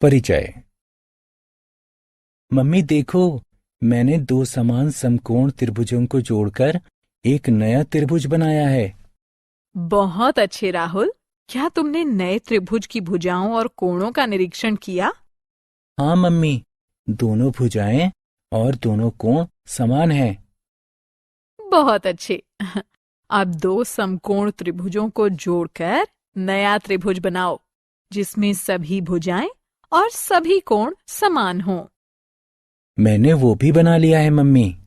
परिचय। मम्मी देखो, मैंने दो समान समकोण त्रिभुजों को जोड़कर एक नया त्रिभुज बनाया है। बहुत अच्छे राहुल। क्या तुमने नए त्रिभुज की भुजाओं और कोणों का निरीक्षण किया? हाँ मम्मी, दोनों भुजाएं और दोनों कोण समान हैं। बहुत अच्छे। अब दो समकोण त्रिभुजों को जोड़कर नया त्रिभुज बनाओ, जिसमें सभी भुजाएं और सभी कोण समान हों। मैंने वो भी बना लिया है मम्मी।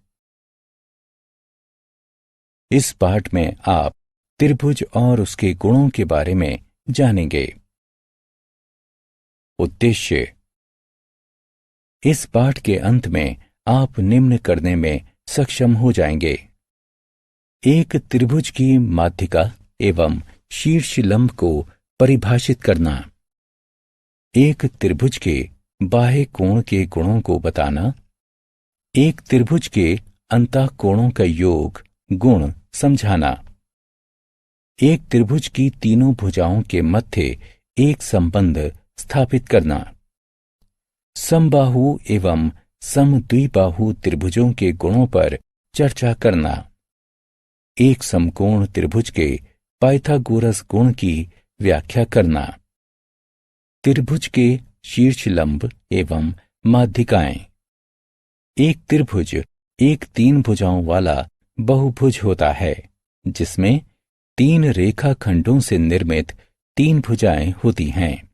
इस पाठ में आप त्रिभुज और उसके गुणों के बारे में जानेंगे। उद्देश्य। इस पाठ के अंत में आप निम्न करने में सक्षम हो जाएंगे। एक त्रिभुज की माध्यिका एवं शीर्ष लंब को परिभाषित करना। एक त्रिभुज के बाह्य कोण के गुणों को बताना। एक त्रिभुज के अंतःकोणों का योग गुण समझाना। एक त्रिभुज की तीनों भुजाओं के मध्य एक संबंध स्थापित करना। समबाहु एवं समद्विबाहु त्रिभुजों के गुणों पर चर्चा करना। एक समकोण त्रिभुज के पाइथागोरस गुण की व्याख्या करना। त्रिभुज के शीर्ष लंब एवं माध्यिकाएं। एक त्रिभुज एक तीन भुजाओं वाला बहुभुज होता है, जिसमें तीन रेखाखंडों से निर्मित तीन भुजाएं होती हैं।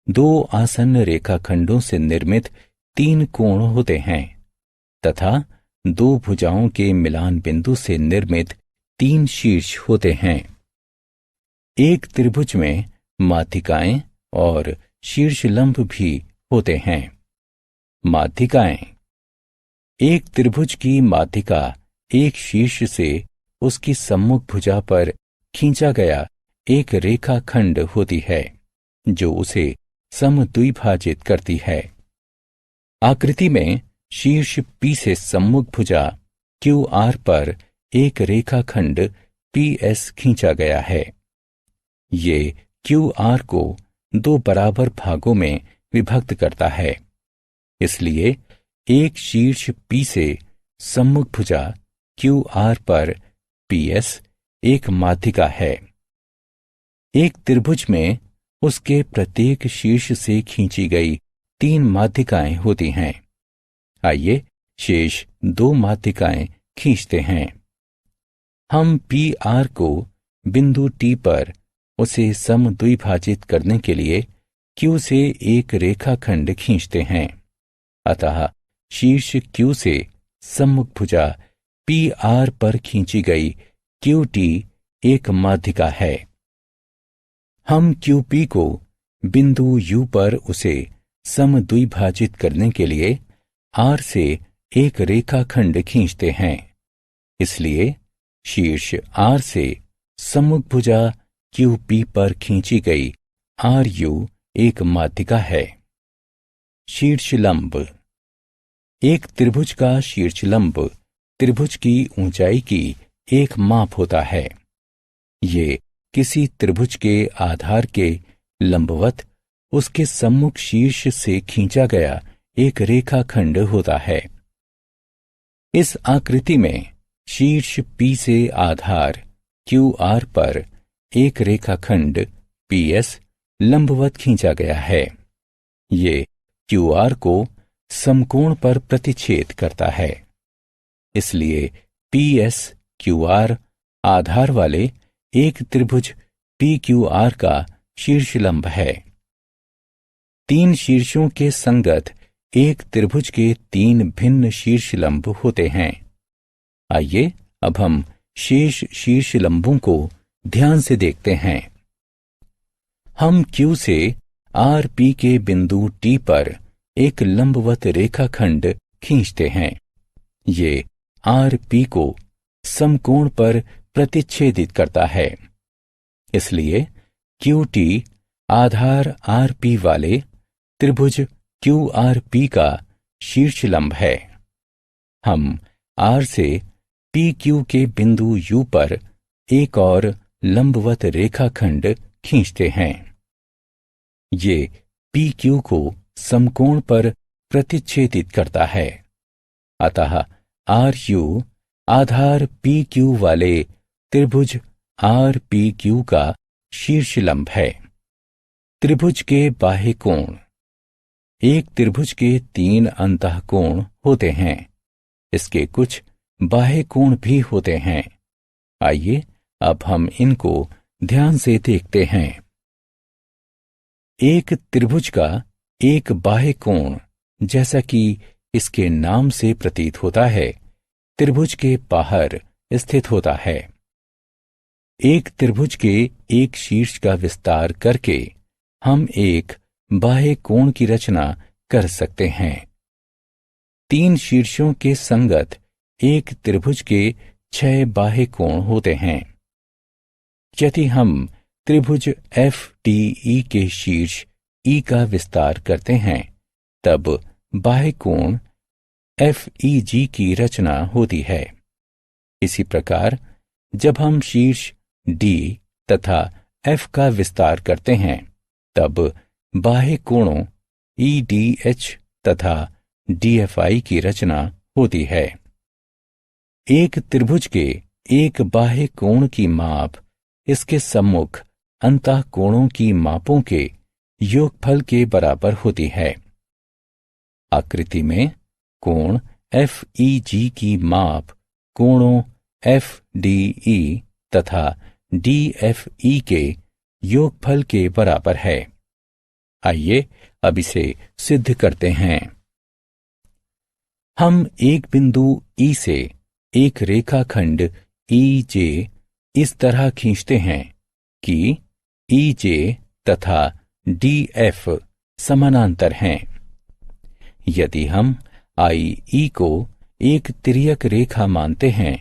दो आसन्न रेखाखंडों से निर्मित तीन कोण होते हैं तथा दो भुजाओं के मिलान बिंदु से निर्मित तीन शीर्ष होते हैं। एक त्रिभुज में माध्यिकाएं और शीर्ष लंब भी होते हैं। माध्यिकाएं। एक त्रिभुज की माध्यिका एक शीर्ष से उसकी सम्मुख भुजा पर खींचा गया एक रेखाखंड होती है, जो उसे समद्विभाजित करती है। आकृति में शीर्ष P से सम्मुख भुजा QR पर एक रेखाखंड PS खींचा गया है। ये QR को दो बराबर भागों में विभक्त करता है। इसलिए एक शीर्ष P से सम्मुख भुजा QR पर PS एक माध्यिका है। एक त्रिभुज में उसके प्रत्येक शीर्ष से खींची गई तीन माध्यिकाएं होती हैं। आइए शेष दो माध्यिकाएं खींचते हैं। हम PR को बिंदु T पर उसे समद्विभाजित करने के लिए Q से एक रेखाखंड खींचते हैं। अतः शीर्ष Q से सम्मुख भुजा PR पर खींची गई QT एक माध्यिका है। हम QP को बिंदु U पर उसे समद्विभाजित करने के लिए R से एक रेखाखंड खींचते हैं। इसलिए शीर्ष R से सम्मुख भुजा QP पर खींची गई RU एक माध्यिका है। शीर्ष लंब। एक त्रिभुज का शीर्ष लंब त्रिभुज की ऊंचाई की एक माप होता है। ये किसी त्रिभुज के आधार के लंबवत उसके सम्मुख शीर्ष से खींचा गया एक रेखाखंड होता है। इस आकृति में शीर्ष P से आधार QR पर एक रेखाखंड PS लंबवत खींचा गया है। ये QR को समकोण पर प्रतिच्छेद करता है। इसलिए PS QR आधार वाले एक त्रिभुज PQR का शीर्ष लंब है। तीन शीर्षों के संगत एक त्रिभुज के तीन भिन्न शीर्ष लंब होते हैं। आइए अब हम शेष शीर्ष लंबों को ध्यान से देखते हैं। हम Q से RP के बिंदु T पर एक लंबवत रेखाखंड खींचते हैं। ये RP को समकोण पर प्रतिच्छेदित करता है। इसलिए QT आधार RP वाले त्रिभुज QRP का शीर्ष लंब है। हम R से PQ के बिंदु U पर एक और लंबवत रेखाखंड खींचते हैं। ये पी क्यू को समकोण पर प्रतिच्छेदित करता है। अतः आर यू आधार पी क्यू वाले त्रिभुज आर पी क्यू का शीर्ष लंब है। त्रिभुज के बाह्य कोण। एक त्रिभुज के 3 अंतःकोण होते हैं। इसके कुछ बाह्य कोण भी होते हैं। आइए अब हम इनको ध्यान से देखते हैं। एक त्रिभुज का एक बाह्य कोण, जैसा कि इसके नाम से प्रतीत होता है, त्रिभुज के बाहर स्थित होता है। एक त्रिभुज के एक शीर्ष का विस्तार करके हम एक बाह्य कोण की रचना कर सकते हैं। 3 शीर्षों के संगत एक त्रिभुज के 6 बाह्य कोण होते हैं। यदि हम त्रिभुज एफ डी ई के शीर्ष ई का विस्तार करते हैं, तब बाह्य कोण एफ ई जी की रचना होती है। इसी प्रकार जब हम शीर्ष डी तथा एफ का विस्तार करते हैं, तब बाह्य कोणों ई डी एच तथा डी एफ आई की रचना होती है। एक त्रिभुज के एक बाह्य कोण की माप इसके सम्मुख अंतःकोणों की मापों के योगफल के बराबर होती है। आकृति में कोण एफ ई जी की माप कोणों एफ डी ई तथा डी एफ ई के योगफल के बराबर है। आइए अब इसे सिद्ध करते हैं। हम एक बिंदु ई से एक रेखाखंड ई जे इस तरह खींचते हैं कि ई जे तथा डी एफ समानांतर हैं। यदि हम आई ई को एक तिर्यक रेखा मानते हैं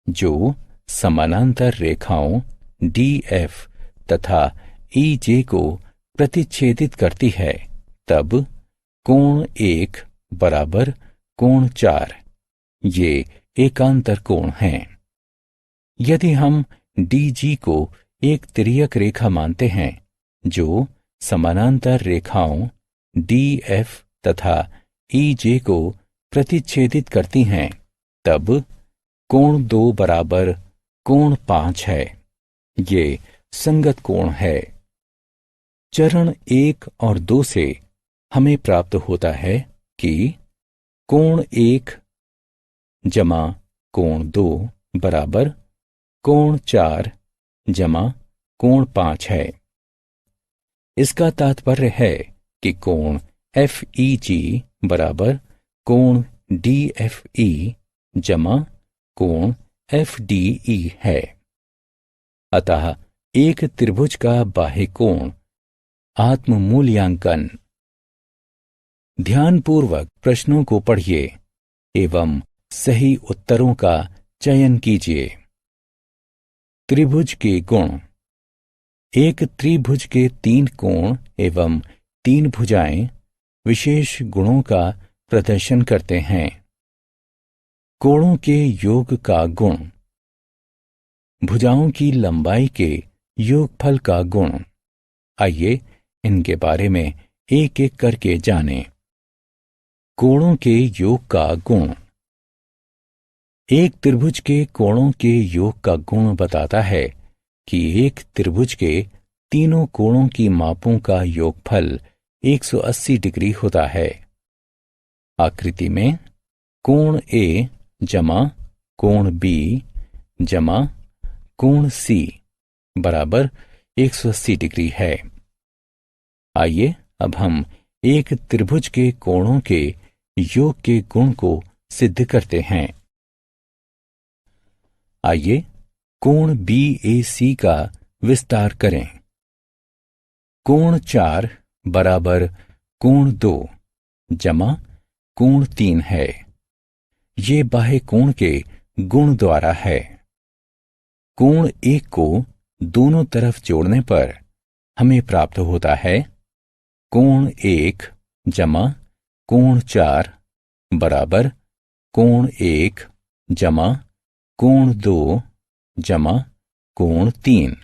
जो समानांतर रेखाओं डी एफ तथा ई जे को प्रतिच्छेदित करती है, तब कोण 1 बराबर कोण 4 ये एकांतर कोण हैं। यदि हम डी जी को एक तिर्यक रेखा मानते हैं जो समानांतर रेखाओं डी एफ तथा ई जे को प्रतिच्छेदित करती हैं, तब कोण 2 बराबर कोण 5 है। ये संगत कोण है। चरण 1 और 2 से हमें प्राप्त होता है कि कोण 1 जमा कोण 2 बराबर कोण 4 जमा कोण 5 है। इसका तात्पर्य है कि कोण एफ ई जी बराबर कोण डी एफ ई जमा कोण एफ डी ई है। अतः एक त्रिभुज का बाह्य कोण आत्म मूल्यांकन। ध्यानपूर्वक प्रश्नों को पढ़िए एवं सही उत्तरों का चयन कीजिए। त्रिभुज के गुण। एक त्रिभुज के 3 कोण एवं 3 भुजाएं विशेष गुणों का प्रदर्शन करते हैं। कोणों के योग का गुण। भुजाओं की लंबाई के योगफल का गुण। आइए इनके बारे में एक एक करके जानें। कोणों के योग का गुण। एक त्रिभुज के कोणों के योग का गुण बताता है कि एक त्रिभुज के तीनों कोणों की मापों का योगफल 180 डिग्री होता है। आकृति में कोण ए जमा कोण बी जमा कोण सी बराबर 180 डिग्री है। आइए अब हम एक त्रिभुज के कोणों के योग के गुण को सिद्ध करते हैं। आइए कोण बी ए सी का विस्तार करें। कोण 4 बराबर कोण 2 जमा कोण 3 है। ये बाह्य कोण के गुण द्वारा है। कोण 1 को दोनों तरफ जोड़ने पर हमें प्राप्त होता है कोण 1 जमा कोण 4 बराबर कोण 1 जमा कोण 2 जमा कोण 3।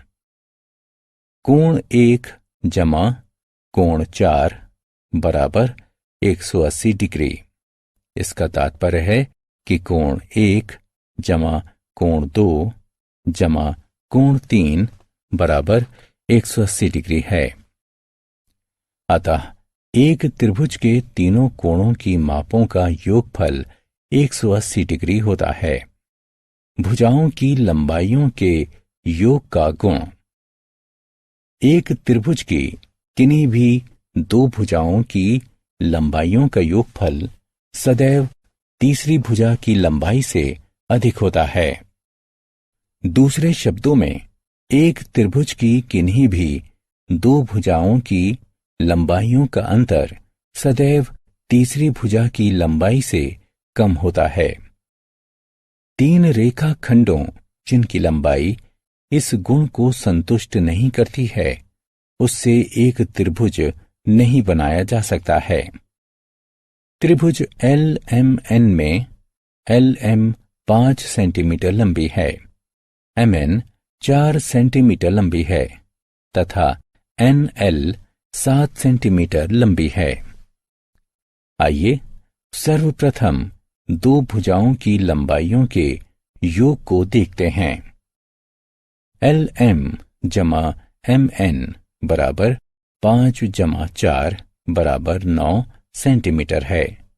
कोण 1 जमा कोण 4 बराबर 180 डिग्री। इसका तात्पर्य है कि कोण 1 जमा कोण 2 जमा कोण 3 बराबर 180 डिग्री है। अतः एक त्रिभुज के तीनों कोणों की मापों का योगफल 180 डिग्री होता है। भुजाओं की लंबाइयों के योग का गुण। एक त्रिभुज की किन्हीं भी दो भुजाओं की लंबाइयों का योगफल सदैव तीसरी भुजा की लंबाई से अधिक होता है। दूसरे शब्दों में, एक त्रिभुज की किन्हीं भी दो भुजाओं की लंबाइयों का अंतर सदैव तीसरी भुजा की लंबाई से कम होता है। तीन रेखा खंडों जिनकी लंबाई इस गुण को संतुष्ट नहीं करती है, उससे एक त्रिभुज नहीं बनाया जा सकता है। त्रिभुज LMN में LM 5 सेंटीमीटर लंबी है, MN 4 सेंटीमीटर लंबी है तथा NL 7 सेंटीमीटर लंबी है। आइए सर्वप्रथम दो भुजाओं की लंबाइयों के योग को देखते हैं। LM जमा MN बराबर 5 जमा 4 बराबर 9 सेंटीमीटर है,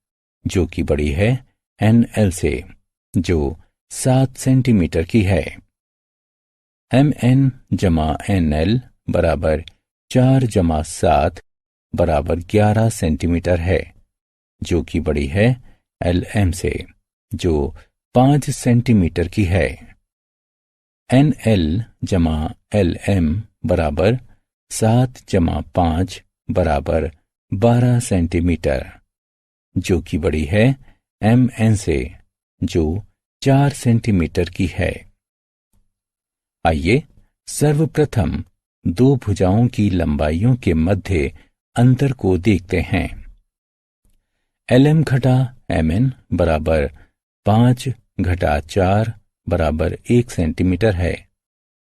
जो कि बड़ी है NL से, जो 7 सेंटीमीटर की है। MN जमा NL बराबर 4 जमा 7 बराबर 11 सेंटीमीटर है, जो कि बड़ी है LM से, जो 5 सेंटीमीटर की है। NL जमा LM बराबर 7 जमा 5 बराबर 12 सेंटीमीटर, जो कि बड़ी है MN से, जो 4 सेंटीमीटर की है। आइए सर्वप्रथम दो भुजाओं की लंबाइयों के मध्य अंतर को देखते हैं। LM घटा MN बराबर 5 घटा 4 बराबर 1 सेंटीमीटर है,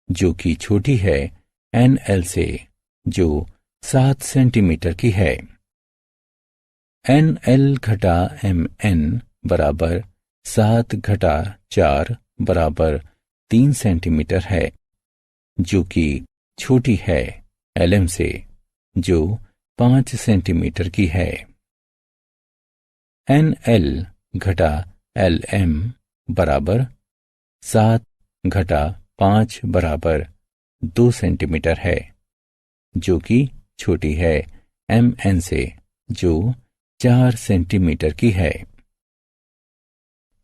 जो कि छोटी है NL से, जो 7 सेंटीमीटर की है। NL घटा MN बराबर 7 घटा 4 बराबर 3 सेंटीमीटर है, जो कि छोटी है LM से, जो 5 सेंटीमीटर की है। NL घटा LM बराबर 7 घटा 5 बराबर 2 सेंटीमीटर है, जो कि छोटी है MN से, जो 4 सेंटीमीटर की है।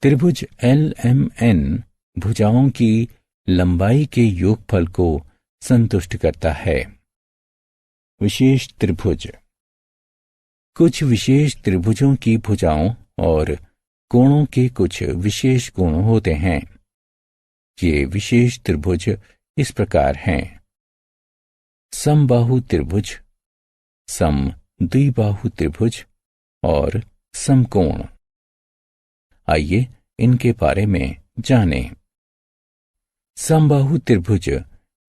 त्रिभुज LMN भुजाओं की लंबाई के योगफल को संतुष्ट करता है। विशेष त्रिभुज। कुछ विशेष त्रिभुजों की भुजाओं और कोणों के कुछ विशेष गुण होते हैं। ये विशेष त्रिभुज इस प्रकार हैं: समबाहु त्रिभुज, समद्विबाहु त्रिभुज और समकोण। आइए इनके बारे में जानें। समबाहु त्रिभुज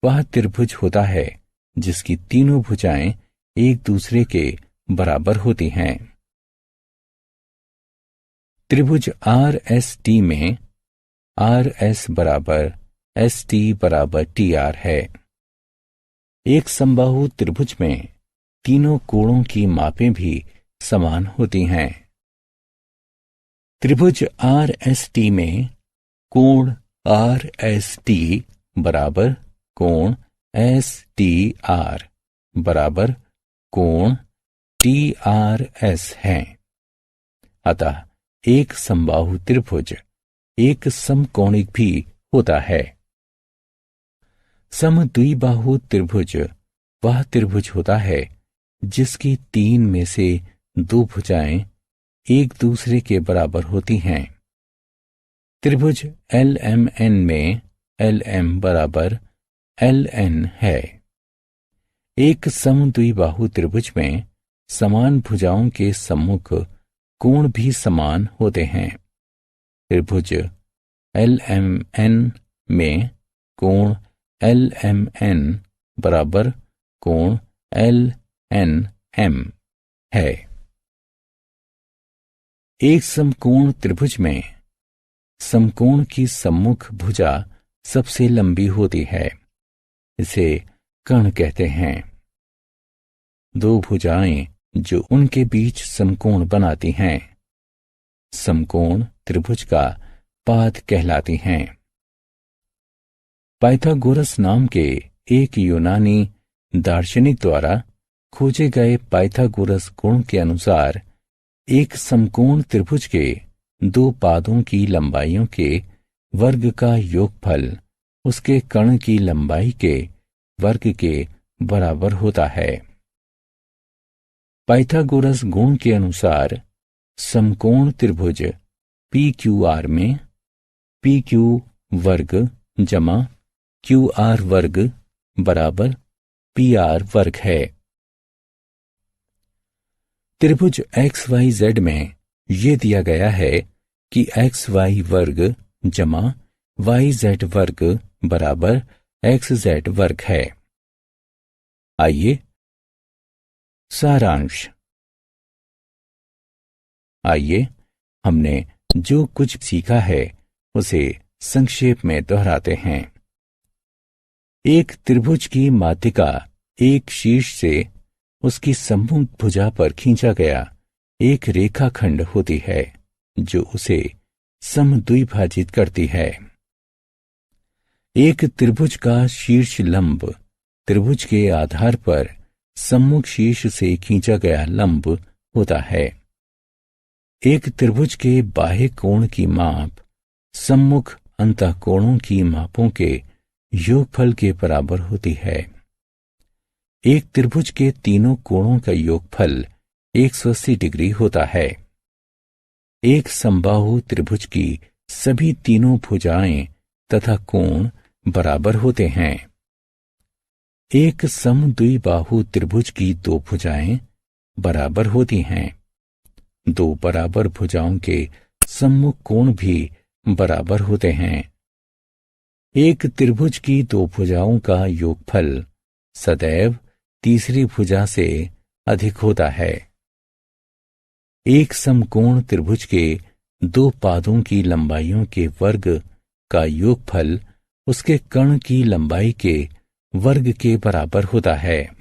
वह त्रिभुज होता है जिसकी तीनों भुजाएं एक दूसरे के बराबर होती हैं। त्रिभुज RST में RS बराबर ST बराबर TR है। एक समबाहु त्रिभुज में तीनों कोणों की मापें भी समान होती हैं। त्रिभुज RST में कोण RST बराबर कोण STR बराबर कोण TRS है। अतः एक समबाहु त्रिभुज एक समकोणिक भी होता है। समद्विबाहु त्रिभुज वह त्रिभुज होता है जिसकी तीन में से दो भुजाएं एक दूसरे के बराबर होती हैं। त्रिभुज LMN में LM बराबर LN है। एक समद्विबाहु त्रिभुज में समान भुजाओं के सम्मुख कोण भी समान होते हैं। त्रिभुज LMN में कोण LMN बराबर कोण LNM है। एक समकोण त्रिभुज में समकोण की सम्मुख भुजा सबसे लंबी होती है। इसे कर्ण कहते हैं। दो भुजाएं जो उनके बीच समकोण बनाती हैं समकोण त्रिभुज का पाद कहलाती हैं। पाइथागोरस नाम के एक यूनानी दार्शनिक द्वारा खोजे गए पाइथागोरस गुण के अनुसार एक समकोण त्रिभुज के दो पादों की लंबाइयों के वर्ग का योगफल उसके कर्ण की लंबाई के वर्ग के बराबर होता है। पाइथागोरस गुण के अनुसार समकोण त्रिभुज PQR में PQ वर्ग जमा QR वर्ग बराबर PR वर्ग है। त्रिभुज XYZ में यह दिया गया है कि XY वर्ग जमा YZ वर्ग बराबर XZ वर्ग है। आइए सारांश। आइए हमने जो कुछ सीखा है उसे संक्षेप में दोहराते हैं। एक त्रिभुज की माध्यिका एक शीर्ष से उसकी सम्मुख भुजा पर खींचा गया एक रेखाखंड होती है जो उसे समद्विभाजित करती है। एक त्रिभुज का शीर्ष लंब त्रिभुज के आधार पर सम्मुख शीर्ष से खींचा गया लंब होता है। एक त्रिभुज के बाह्य कोण की माप सम्मुख अंतःकोणों की मापों के योगफल के बराबर होती है। एक त्रिभुज के तीनों कोणों का योगफल 180 डिग्री होता है। एक समबाहु त्रिभुज की सभी तीनों भुजाएं तथा कोण बराबर होते हैं। एक समद्विबाहु त्रिभुज की दो भुजाएं बराबर होती हैं। दो बराबर भुजाओं के सम्मुख कोण भी बराबर होते हैं। एक त्रिभुज की दो भुजाओं का योगफल सदैव तीसरी भुजा से अधिक होता है। एक समकोण त्रिभुज के दो पादों की लंबाइयों के वर्ग का योगफल उसके कर्ण की लंबाई के वर्ग के बराबर होता है।